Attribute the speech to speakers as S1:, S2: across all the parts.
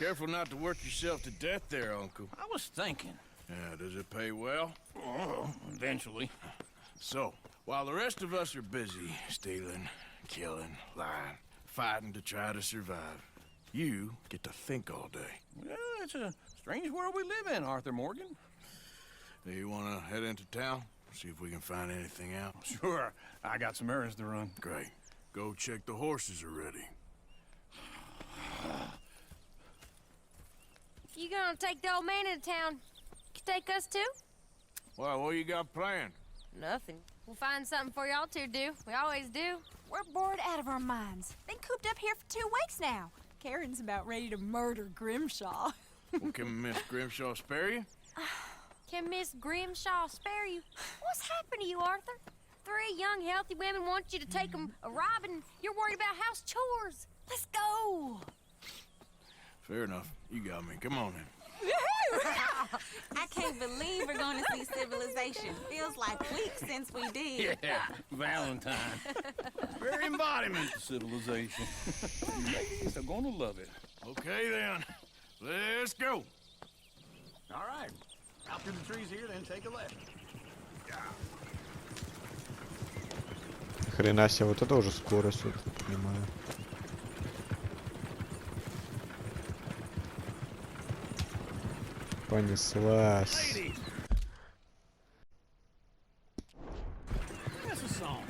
S1: Careful not to work yourself to death there, Uncle.
S2: I was thinking.
S1: Yeah, does it pay well?
S2: Oh, eventually.
S1: So, while the rest of us are busy stealing, killing, lying, fighting to try to survive, you get to think all day.
S2: Well, it's a strange world we live in, Arthur Morgan.
S1: Do you want to head into town? See if we can find anything out?
S2: Sure. I got some errands to run.
S1: Great. Go check the horses are ready.
S3: If you gonna take the old man into town, you take us too?
S1: Well, what you got planned?
S3: Nothing. We'll find something for y'all to do. We always do.
S4: We're bored out of our minds. Been cooped up here for 2 weeks now. Karen's about ready to murder Grimshaw.
S1: Well, can Miss Grimshaw spare you?
S3: Can Miss Grimshaw spare you? What's happened to you, Arthur? 3 young, healthy women want you to take them a robbing. You're worried about house chores. Let's go.
S1: Fair enough. You got me. Come on in.
S5: I can't believe we're going to see civilization. Feels like weeks since we did.
S2: Yeah, Valentine. Very embodiment of civilization. Ladies are gonna love it.
S1: Okay, then. Let's go.
S2: All right. Out through the trees here, then take a left.
S6: Хрена себе, вот это уже скорость, я так понимаю. Понеслась.
S2: That's a song.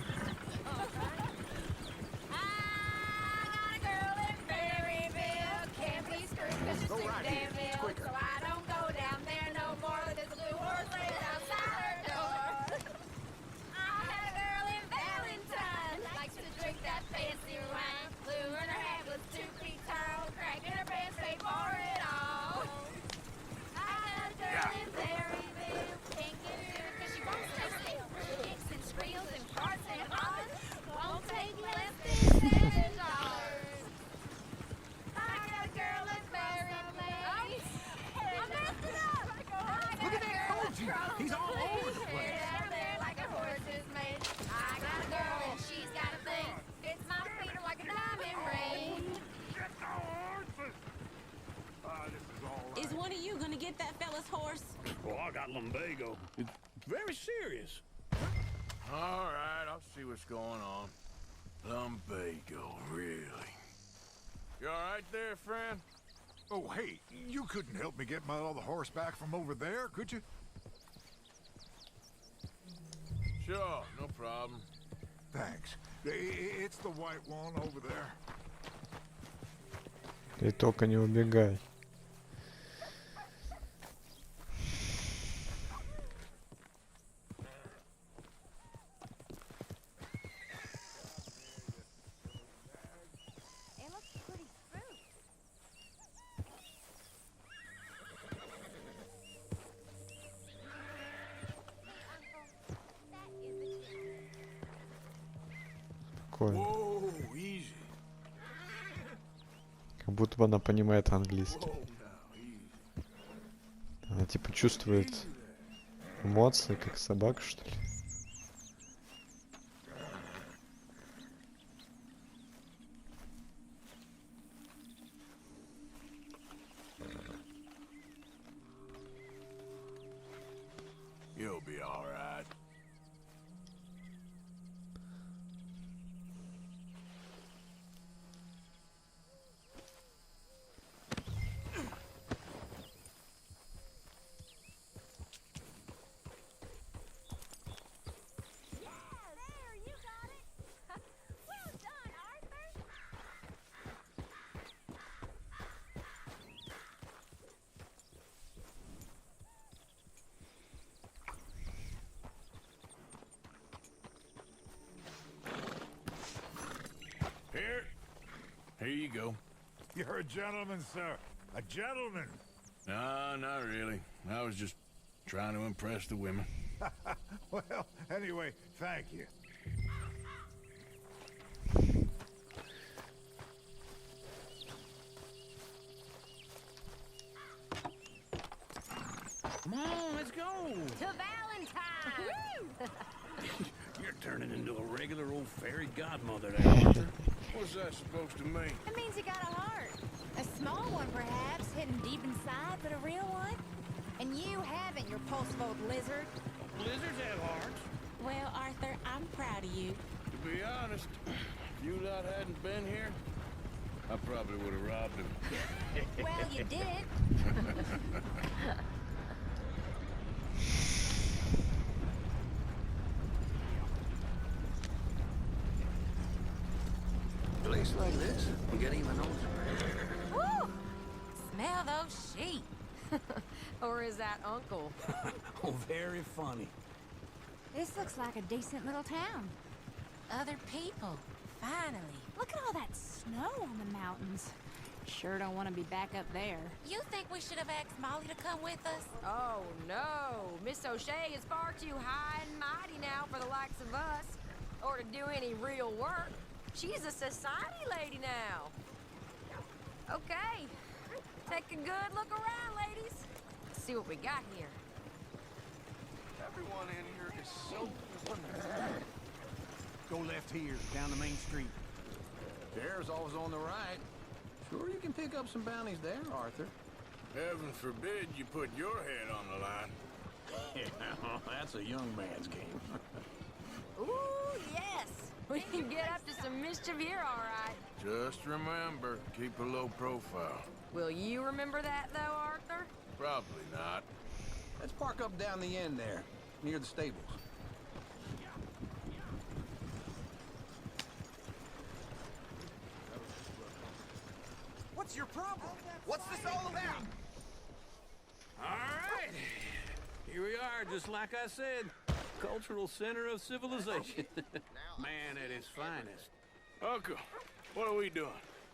S7: He's all over the place.
S3: Like a horse is made. I got a girl and she's got a thing. It's my feet are like a diamond ring.
S7: Get the horses! This is all right.
S5: Is one of you going to get that fella's horse?
S2: Well, I got lumbago. It's very serious.
S1: All right, I'll see what's going on. Lumbago, really? You all right there, friend?
S7: Oh, hey, you couldn't help me get my other horse back from over there, could you?
S1: Sure, no problem.
S7: Thanks. It's the white one over there.
S6: Ты только не убегай.
S3: It looks pretty smooth.
S6: Спокойно.
S1: Whoa, easy.
S6: Как будто бы она понимает английский.
S1: Whoa, now, easy.
S6: Она типа чувствует эмоции, как собака, что ли.
S1: You'll be all right.
S3: There, you got it. Well done, Arthur.
S1: Here you go.
S7: You're a gentleman, sir. A gentleman.
S1: No, not really. I was just trying to impress the women.
S7: Well, anyway, thank you.
S2: Come on, let's go.
S3: To Valentine.
S2: You're turning into a regular old fairy godmother there, Arthur.
S1: What's that supposed to mean?
S4: It means you got a heart. A small one, perhaps, hidden deep inside but a real one? And you haven't, your pulse-bolt lizard.
S2: Blizzards have hearts.
S5: Well, Arthur, I'm proud of you.
S1: To be honest, if you lot hadn't been here, I probably would have robbed him.
S4: Well, you did.
S8: Place like this, you get even older.
S5: Woo! Smell those sheep.
S3: Or is that Uncle?
S2: Oh, very funny.
S4: This looks like a decent little town.
S5: Other people. Finally.
S4: Look at all that snow on the mountains. Sure don't want to be back up there.
S5: You think we should have asked Molly to come with us?
S3: Oh, no. Miss O'Shea is far too high and mighty now for the likes of us. Or to do any real work. She's a society lady now. Okay. Take a good look around, ladies. Let's see what we got here.
S1: Everyone in here is so wonderful.
S2: Go left here, down the main street.
S8: There's always on the right. Sure you can pick up some bounties there, Arthur.
S1: Heaven forbid you put your head on the line.
S2: Yeah, that's a young man's game.
S3: Ooh, yes. We can get up to some mischief here, all right.
S1: Just remember, keep a low profile.
S3: Will you remember that, though, Arthur?
S1: Probably not.
S8: Let's park up down the end there, near the stables.
S9: What's your problem? What's this all about?
S2: All right. Here we are, just like I said. Cultural center of civilization. Man at his finest.
S1: Uncle, what are we doing?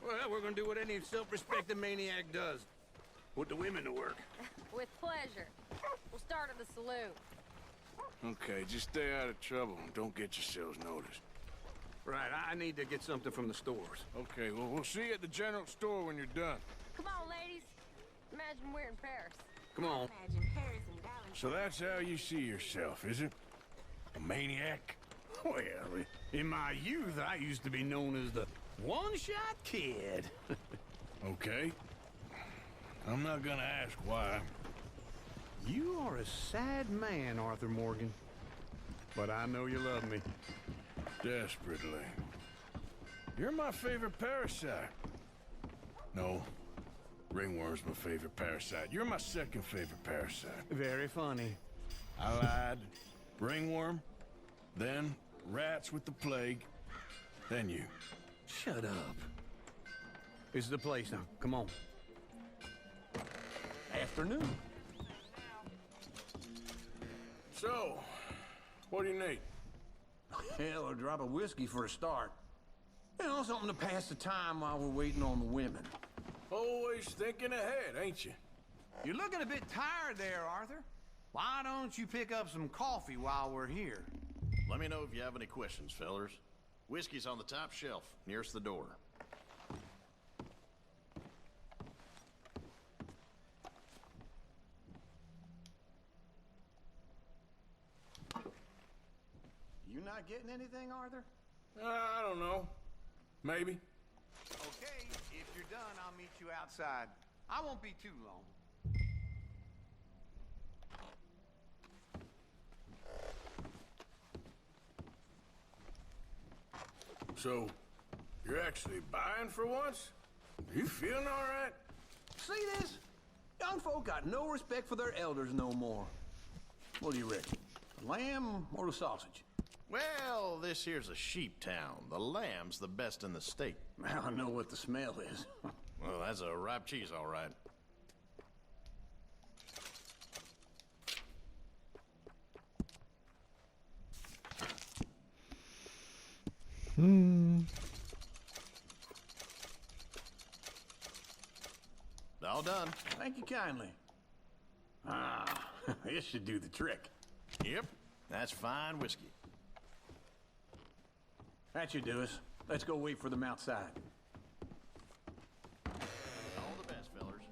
S2: Well, we're gonna do what any self-respecting maniac does. Put the women to work.
S3: With pleasure. We'll start at the saloon.
S1: Okay, just stay out of trouble and don't get yourselves noticed.
S2: Right, I need to get something from the stores.
S1: Okay, well, we'll see you at the general store when you're done.
S3: Come on, ladies. Imagine we're in Paris.
S2: Come on.
S5: Imagine Paris and Valentine.
S1: So that's how you see yourself, is it? A maniac?
S2: Well, in my youth, I used to be known as the one-shot kid.
S1: Okay. I'm not gonna ask why.
S2: You are a sad man, Arthur Morgan. But I know you love me.
S1: Desperately. You're my favorite parasite. No. Ringworm's my favorite parasite. You're my second favorite parasite.
S2: Very funny.
S1: I lied. Ringworm, then rats with the plague, then you.
S2: Shut up. This is the place now. Come on. Afternoon.
S1: So, what do you need?
S8: Hell, a drop of whiskey for a start. You know, something to pass the time while we're waiting on the women.
S1: Always thinking ahead, ain't you?
S9: You're looking a bit tired there, Arthur. Why don't you pick up some coffee while we're here?
S10: Let me know if you have any questions, fellers. Whiskey's on the top shelf, nearest the door.
S8: You not getting anything, Arthur?
S1: I don't know. Maybe.
S9: Okay, if you're done, I'll meet you outside. I won't be too long.
S1: So, you're actually buying for once? You feeling all right?
S8: See this? Young folk got no respect for their elders no more. What do you reckon? The lamb or the sausage?
S10: Well, this here's a sheep town. The lamb's the best in the state.
S8: Now I know what the smell is.
S10: Well, that's a ripe cheese, all right. All done.
S8: Thank you kindly. Ah, this should do the trick.
S10: Yep, that's fine whiskey.
S8: That should do us. Let's go wait for them outside.
S10: All the best, fellers.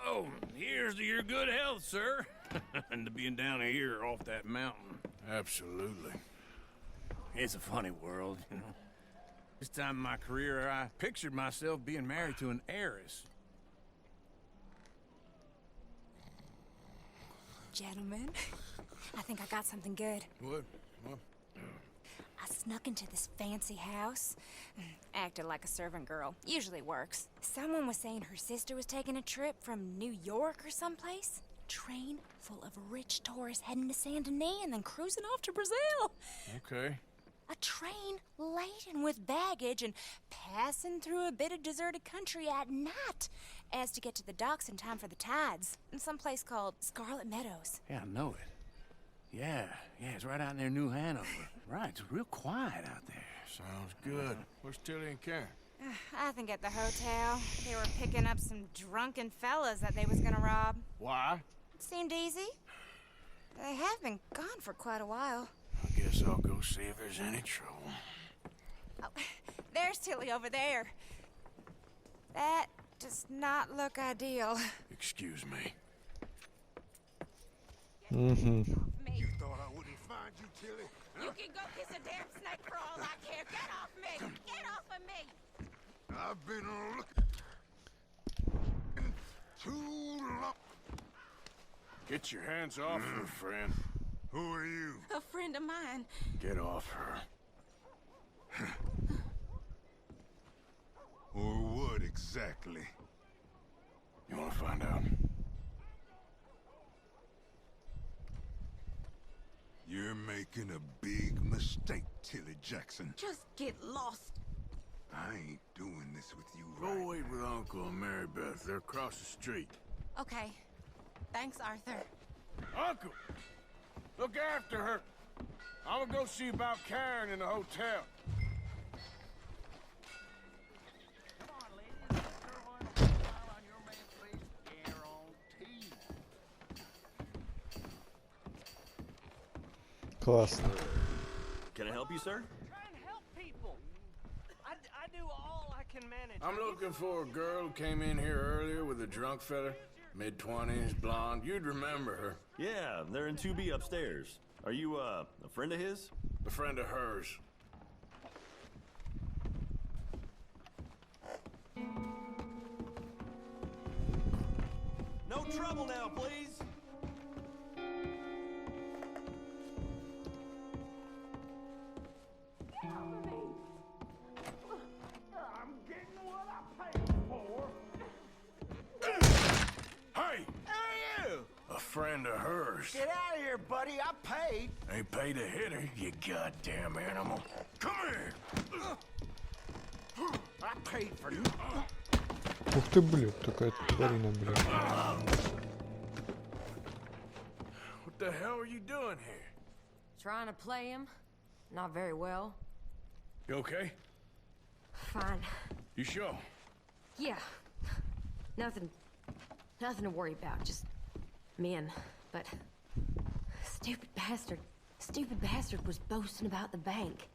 S2: Oh, here's to your good health, sir. And to being down here off that mountain.
S1: Absolutely.
S2: It's a funny world, you know. This time in my career, I pictured myself being married to an heiress.
S4: Gentlemen, I think I got something good.
S1: What?
S4: I snuck into this fancy house. Acted like a servant girl. Usually works. Someone was saying her sister was taking a trip from New York or someplace. Train full of rich tourists heading to Saint Denis and then cruising off to Brazil.
S1: Okay.
S4: A train laden with baggage and passing through a bit of deserted country at night as to get to the docks in time for the tides in some place called Scarlet Meadows.
S2: Yeah, I know it. Yeah, it's right out near New Hanover. Right, it's real quiet out there.
S1: Sounds good. Where's Tilly and Karen?
S4: I think at the hotel. They were picking up some drunken fellas that they was gonna rob.
S1: Why?
S4: It seemed easy. They have been gone for quite a while.
S1: I guess I'll go see if there's any trouble.
S4: Oh, there's Tilly over there. That does not look ideal.
S1: Excuse me.
S7: You thought I wouldn't find you, Tilly?
S5: You can go kiss a damn snake for all I care. Get off me! Get off of me!
S7: I've been looking too long.
S1: Get your hands off her, friend.
S7: Who are you?
S5: A friend of mine.
S1: Get off her.
S7: Or what exactly?
S1: You want to find out?
S7: You're making a big mistake, Tilly Jackson.
S5: Just get lost.
S7: I ain't doing this with you
S1: Go
S7: right
S1: wait
S7: now.
S1: with Uncle and Mary Beth. They're across the street.
S5: Okay. Thanks, Arthur.
S1: Uncle! Look after her. I'm gonna go see about Karen in the hotel.
S6: Классно.
S10: Can I help you, sir?
S11: Try and help people. I do all I can manage.
S1: I'm looking for a girl who came in here earlier with a drunk fella. Mid-20s, blonde. You'd remember her.
S10: Yeah, they're in 2B upstairs. Are you, a friend of his?
S1: A friend of hers.
S10: No trouble now, please.
S11: I'm getting what I paid for.
S1: Hey!
S11: Hey, you!
S1: A friend of hers.
S11: Get out of here, buddy. I paid.
S1: Ain't paid to hit her, you goddamn animal. Come here!
S11: I paid for you.
S6: Ух ты, блядь, такая тварина, блядь.
S1: What the hell are you doing here?
S3: Trying to play him. Not very well.
S1: You okay?
S3: Fine.
S1: You sure?
S3: Yeah. Nothing to worry about. Just men. But stupid bastard was boasting about the bank.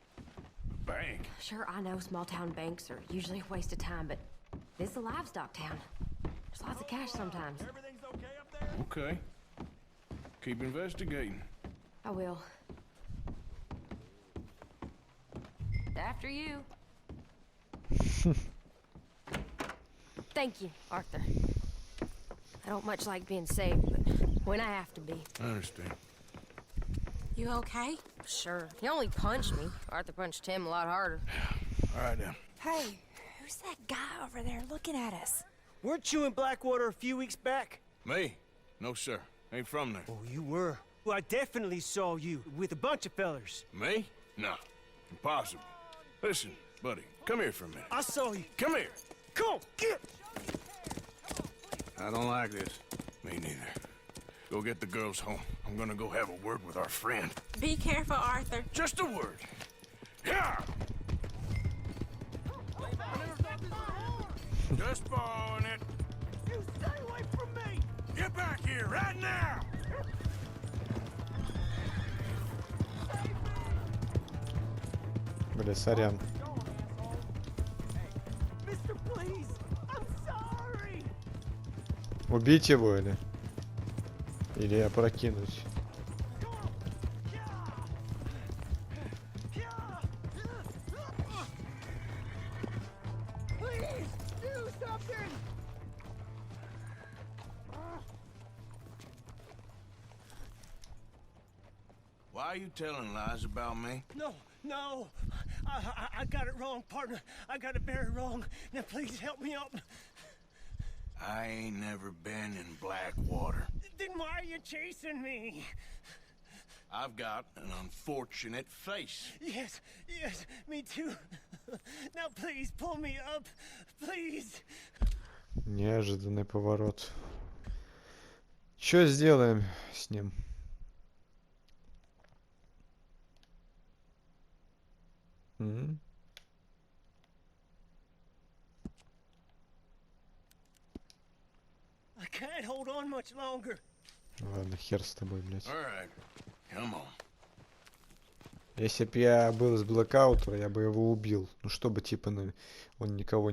S1: Bank?
S3: Sure, I know small town banks are usually a waste of time, but this is a livestock town. There's lots of cash sometimes.
S10: Everything's okay up there?
S1: Okay. Keep investigating.
S3: I will. After you. Thank you, Arthur. I don't much like being saved, but when I have to be.
S1: I understand.
S5: You okay?
S3: Sure. He only punched me. Arthur punched him a lot harder.
S1: All right, then.
S4: Hey, who's that guy over there looking at us?
S11: Weren't you in Blackwater a few weeks back?
S1: Me? No, sir. Ain't from there.
S11: Oh, you were. Well, I definitely saw you with a bunch of fellers.
S1: Me? No. Impossible. Listen, buddy, come here for a minute.
S11: I saw you.
S1: Come here.
S11: Come on, get!
S1: I don't like this. Me neither. Go get the girls home. I'm gonna go have a word with our friend.
S5: Be careful, Arthur.
S1: Just a word. Yeah! Just borrowing it.
S11: You stay away from me!
S1: Get back here right now!
S6: Бля, сорян.
S11: Mister, please! I'm sorry!
S6: Убить его или? Или опрокинуть?
S11: nothing!
S1: Why are you telling lies about me?
S11: No, no. I got it wrong, partner. I got it very wrong. Now please help me up.
S1: I ain't never been in Blackwater.
S11: Then why are you chasing me?
S1: I've got an unfortunate face.
S11: Yes, yes, me too. Now please pull me up, please.
S6: Неожиданный поворот. Что сделаем с ним?
S11: I can't hold on much longer.
S6: Ладно, хер с тобой, блядь.
S1: All right, come on.
S6: Если б я был из Блэкаутера, я бы его убил. Ну, чтобы, типа, он никому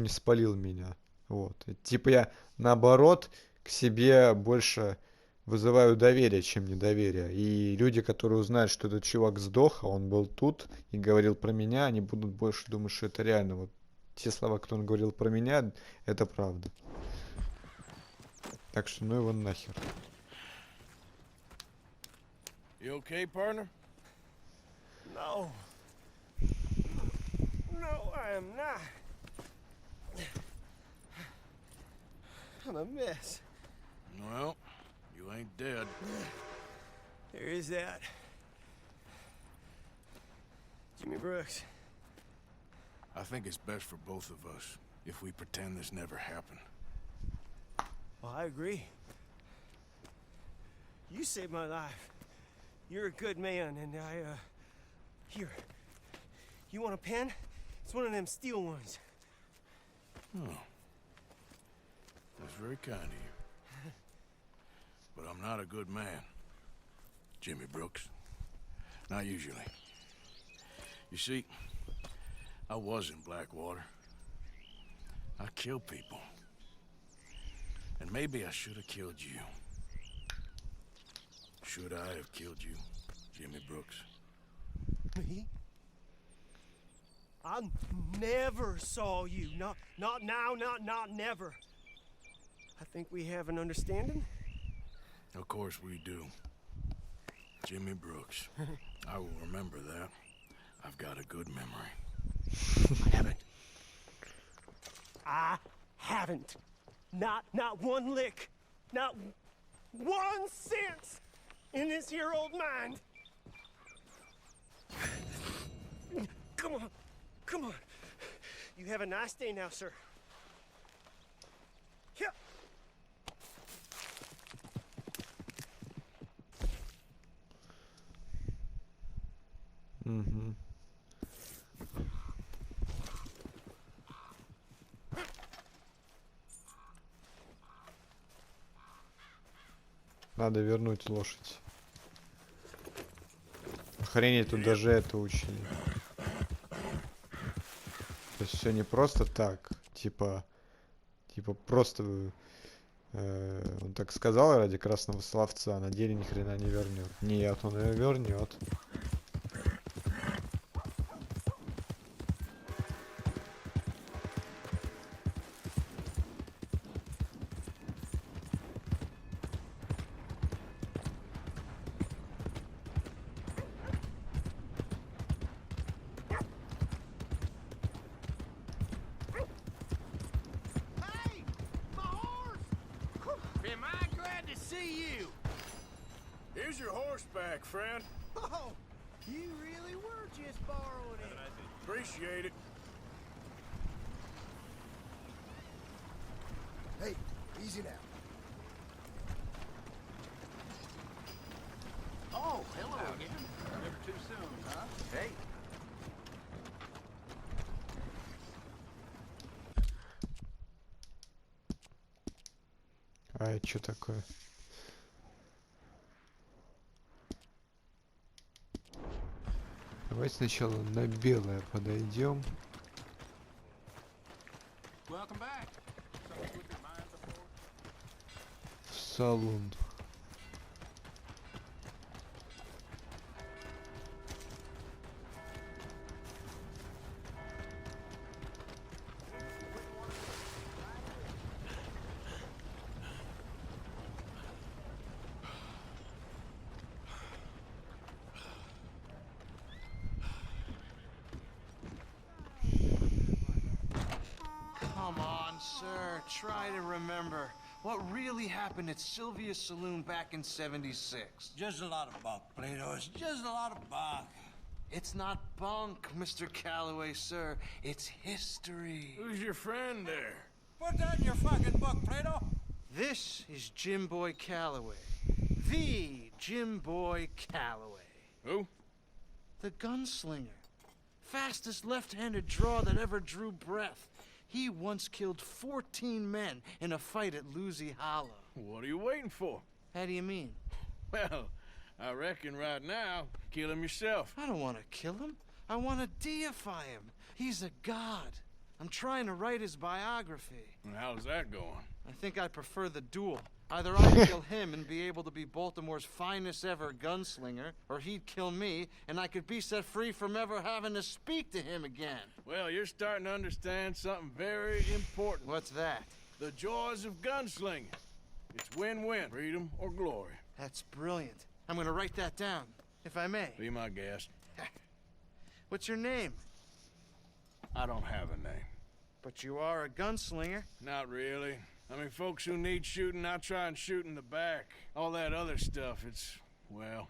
S6: не спалил меня. Вот. И, типа, я, наоборот, к себе больше вызываю доверие, чем недоверие. И люди, которые узнают, что этот чувак сдох, а он был тут и говорил про меня, они будут больше думать, что это реально. Вот те слова, которые он говорил про меня, это правда. Так что, ну его нахер.
S1: You okay, partner?
S11: No. No, I am not. I'm a mess.
S1: Well, you ain't dead.
S11: There is that. Jimmy Brooks.
S1: I think it's best for both of us if we pretend this never happened.
S11: Well, I agree. You saved my life. You're a good man, and here. You want a pen? It's one of them steel ones.
S1: Oh. That's very kind of you. But I'm not a good man, Jimmy Brooks. Not usually. You see, I was in Blackwater. I killed people. And maybe I should have killed you. Should I have killed you, Jimmy Brooks?
S11: Me? I never saw you. Not now, not never. I think we have an understanding.
S1: Of course we do. Jimmy Brooks. I will remember that. I've got a good memory.
S11: I haven't. Not one lick. Not 1 cent in this here old mind. Come on. Come on. You have a nice day now, sir. Here.
S6: Угу. Надо вернуть лошадь. Охренеть, тут даже это учили. То есть все не просто так. Типа просто он так сказал ради красного словца, а на деле ни хрена не вернет. Нет, он ее вернет.
S1: Here's your horseback, friend.
S11: Oh, you really were just borrowing it.
S1: Appreciate it.
S12: Hey, easy now.
S9: Oh, hello again. Never too soon, huh? Hey.
S6: А это что такое? Давайте сначала на белое подойдем. В салон.
S9: Come on, sir. Try to remember what really happened at Sylvia's Saloon back in '76.
S1: Just a lot of bunk, Plato. It's just a lot of bunk.
S9: It's not bunk, Mr. Calloway, sir. It's history.
S1: Who's your friend there?
S12: Put that in your fucking book, Plato.
S9: This is Jim Boy Calloway. The Jim Boy Calloway.
S1: Who?
S9: The gunslinger. Fastest left-handed draw that ever drew breath. He once killed 14 men in a fight at Lucy Hollow.
S1: What are you waiting for?
S9: How do you mean?
S1: Well, I reckon right now, kill him yourself.
S9: I don't want to kill him. I want to deify him. He's a god. I'm trying to write his biography.
S1: And how's that going?
S9: I think I prefer the duel. Either I'd kill him and be able to be Baltimore's finest ever gunslinger, or he'd kill me and I could be set free from ever having to speak to him again.
S1: Well, you're starting to understand something very important.
S9: What's that?
S1: The joys of gunslinging. It's win-win, freedom or glory.
S9: That's brilliant. I'm gonna write that down, if I may.
S1: Be my guest.
S9: What's your name?
S1: I don't have a name.
S9: But you are a gunslinger.
S1: Not really. I mean, folks who need shooting, I try and shoot in the back. All that other stuff, it's, well,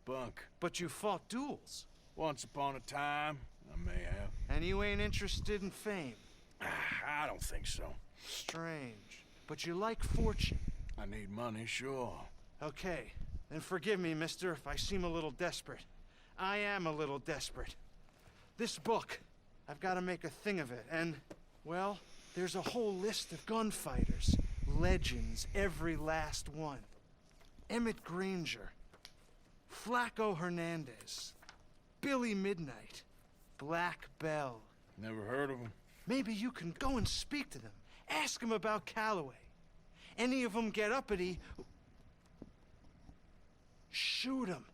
S1: bunk.
S9: But you fought duels.
S1: Once upon a time, I may have.
S9: And you ain't interested in fame.
S1: I don't think so.
S9: Strange. But you like fortune.
S1: I need money, sure.
S9: Okay, then forgive me, mister, if I seem a little desperate. I am a little desperate. This book, I've got to make a thing of it, and, well, there's a whole list of gunfighters. Legends, every last one. Emmett Granger, Flaco Hernandez, Billy Midnight, Black Bell.
S1: Never heard of him.
S9: Maybe you can go and speak to them. Ask them about Calloway. Any of them get uppity, shoot them.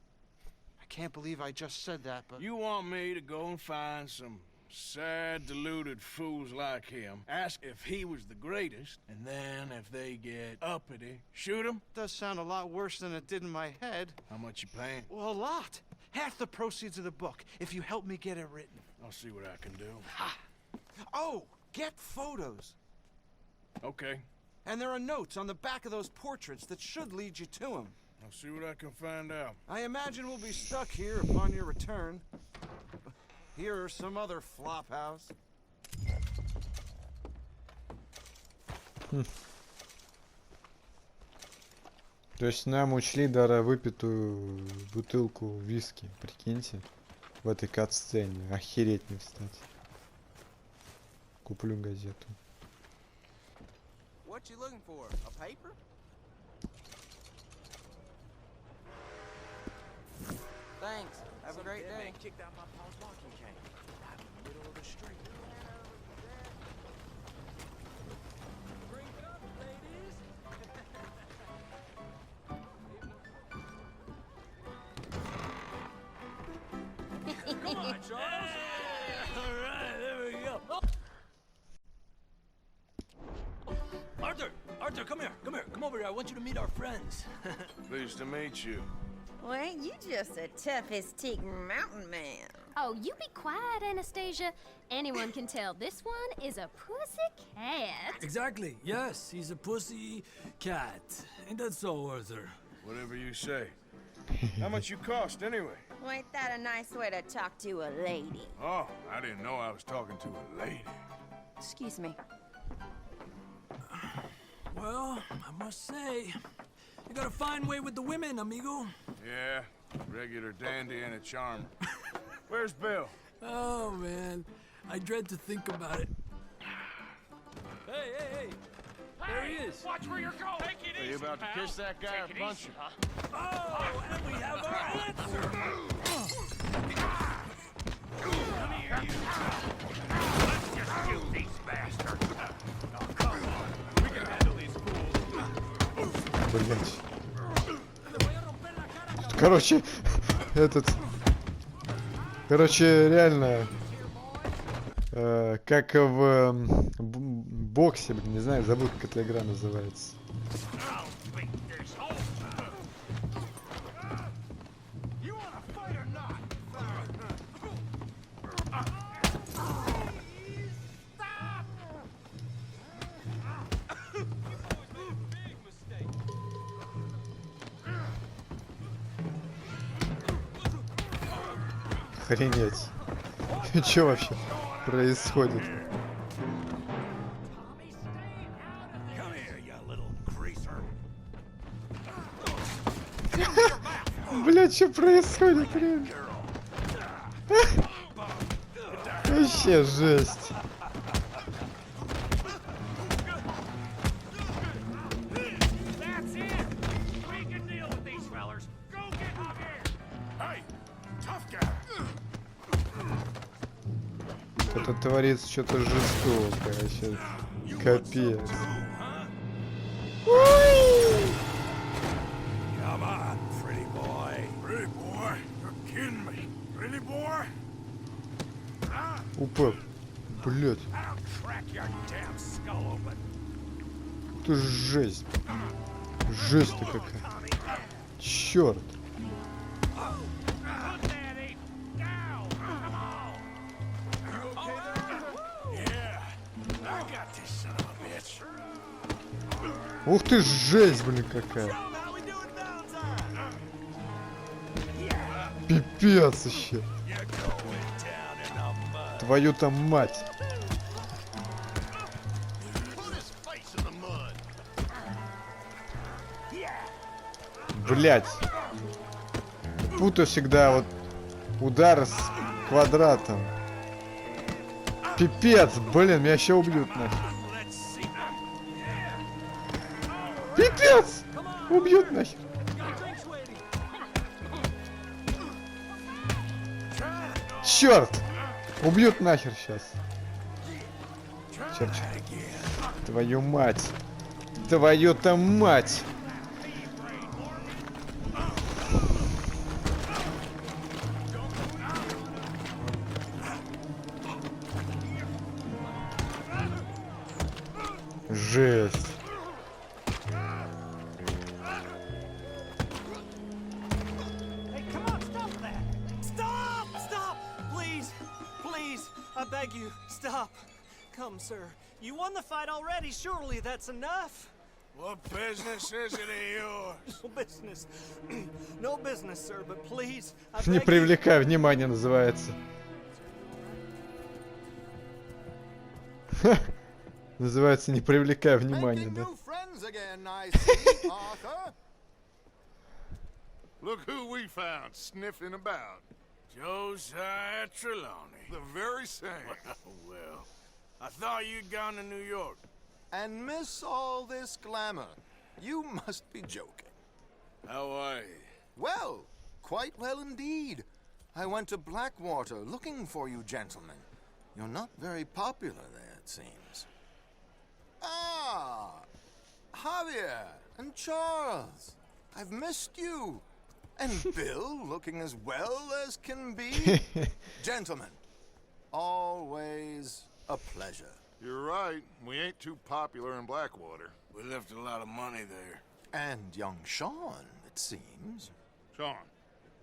S9: I can't believe I just said that, but...
S1: You want me to go and find some sad, deluded fools like him, ask if he was the greatest, and then if they get uppity, shoot him?
S9: Does sound a lot worse than it did in my head.
S1: How much you paying?
S9: Well, a lot. Half the proceeds of the book, if you help me get it written.
S1: I'll see what I can do.
S9: Ha! Oh, get photos.
S1: Okay.
S12: And there are notes on the back of those portraits that should lead you to him.
S1: I'll see what I can find out.
S12: I imagine we'll be stuck here upon your return. Here or some other flop house.
S6: То есть нам учли даже выпитую бутылку виски, прикиньте, в этой кат-сцене. Охереть не встать. Куплю газету.
S11: What you looking for? A paper? Thanks. Have a great day. Kicked out my pa's walking cane. Right in the middle of the street. Bring it up, ladies. Come on, Charles.
S2: All right, there we go. Arthur, come here. Come over here. I want you to meet our friends.
S1: Pleased to meet you.
S3: Well, ain't you just a tough-as-teak mountain man?
S13: Oh, you be quiet, Anastasia. Anyone can tell this one is a pussy cat.
S2: Exactly. Yes, he's a pussy cat. Ain't that so, Arthur?
S1: Whatever you say. How much you cost, anyway?
S3: Well, ain't that a nice way to talk to a lady?
S1: Oh, I didn't know I was talking to a lady.
S3: Excuse me.
S2: Well, I must say, you got a fine way with the women, amigo.
S1: Yeah, regular dandy and a charmer. Where's Bill?
S2: Oh, man. I dread to think about it. Hey! There he is.
S14: Watch where you're going. Take it easy,
S1: Are you about to kiss that guy or punch him?
S2: Oh, and we have our answer.
S14: Come here, you. Let's just shoot these bastards. Oh, come on. We can handle these fools.
S6: Блять. Короче, Короче, реально... как в боксе, блин, не знаю, забыл, как эта игра называется. Охренеть. Что вообще происходит? Бля, что происходит, реально? Вообще жесть. Это творится что-то жестокое сейчас. Капец.
S1: Come on, pretty boy. Pretty boy? You're kidding me. Pretty boy?
S6: Упал. Блять.
S14: I'll crack your damn skull open.
S6: Это жесть. Жесть-то какая. Черт. Ух ты, жесть, блин, какая. Пипец еще. Твою-то мать. Блять. Путаю всегда вот удар с квадратом. Пипец, блин, меня еще убьют нахер. Пипец! Убьют нахер. Черт! Убьют нахер сейчас. Черт, черт. Твою мать. Твою-то мать. Жесть.
S11: I beg you, stop. Come, sir. You won the fight already. Surely that's enough.
S1: What business is it of yours?
S11: No business. No business, sir, but please, I
S6: Не
S11: beg you.
S6: привлекай внимания называется. Называется не привлекай внимания, да?
S7: Look who we found sniffing about.
S1: Josiah Trelawney.
S7: The very same.
S1: Well, I thought you'd gone to New York.
S8: And miss all this glamour. You must be joking.
S1: How are you?
S8: Well, quite well indeed. I went to Blackwater looking for you gentlemen. You're not very popular there, it seems. Ah, Javier and Charles. I've missed you. And Bill looking as well as can be. Gentlemen, always a pleasure.
S7: You're right. We ain't too popular in Blackwater.
S1: We left a lot of money there.
S8: And young Sean, it seems.
S7: Sean,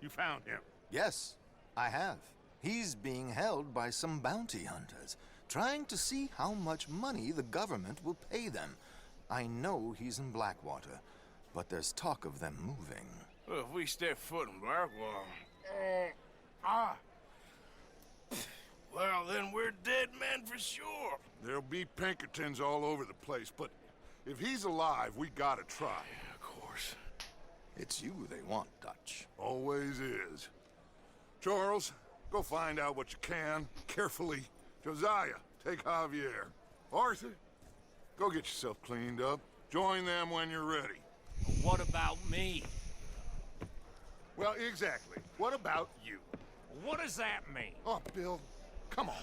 S7: you found him?
S8: Yes, I have. He's being held by some bounty hunters, trying to see how much money the government will pay them. I know he's in Blackwater, but there's talk of them moving.
S1: Well, if we step foot in Blackwater... Well, then we're dead men for sure.
S7: There'll be Pinkertons all over the place, but if he's alive, we gotta try.
S1: Yeah, of course.
S8: It's you they want, Dutch.
S7: Always is. Charles, go find out what you can, carefully. Josiah, take Javier. Arthur, go get yourself cleaned up. Join them when you're ready.
S14: What about me?
S7: Well, exactly. What about you?
S14: What does that mean?
S7: Oh, Bill, come on.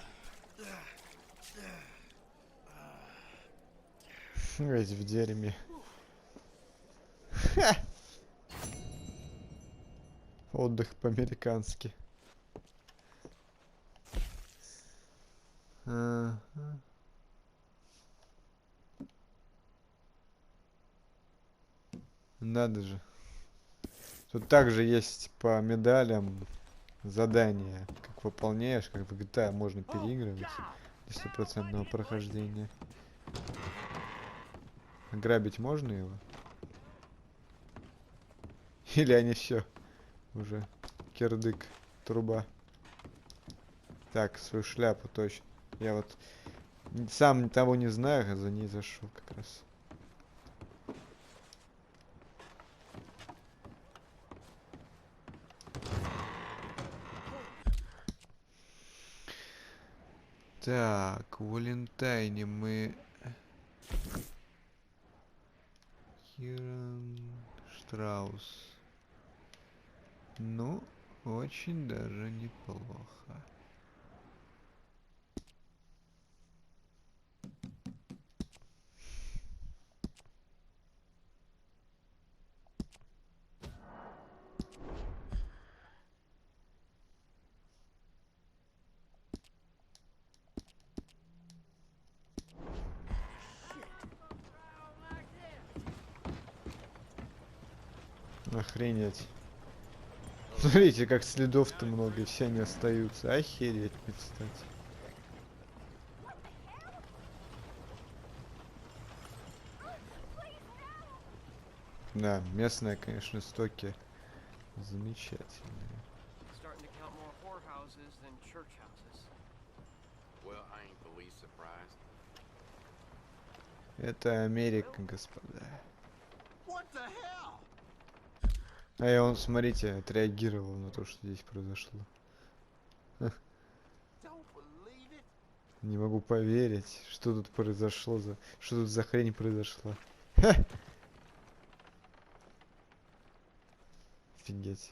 S6: Весь в дерьме. Отдых по-американски. Надо же. Тут также есть по медалям задания. Как выполняешь, как в GTA можно переигрывать для стопроцентного прохождения. Грабить можно его? Или они все уже кирдык, труба. Так, свою шляпу точно. Я вот сам того не знаю, а за ней зашел как раз. Так, в Валентайне мы... Киран Штраус. Ну, очень даже неплохо. Охренеть. Смотрите, как следов-то много, и все они остаются. Охереть, кстати. Да, местные, конечно, стоки замечательные. Это Америка, господа. А я он, смотрите, отреагировал на то, что здесь произошло. Не могу поверить, что тут произошло за... Что тут за хрень произошла. Ха! Офигеть.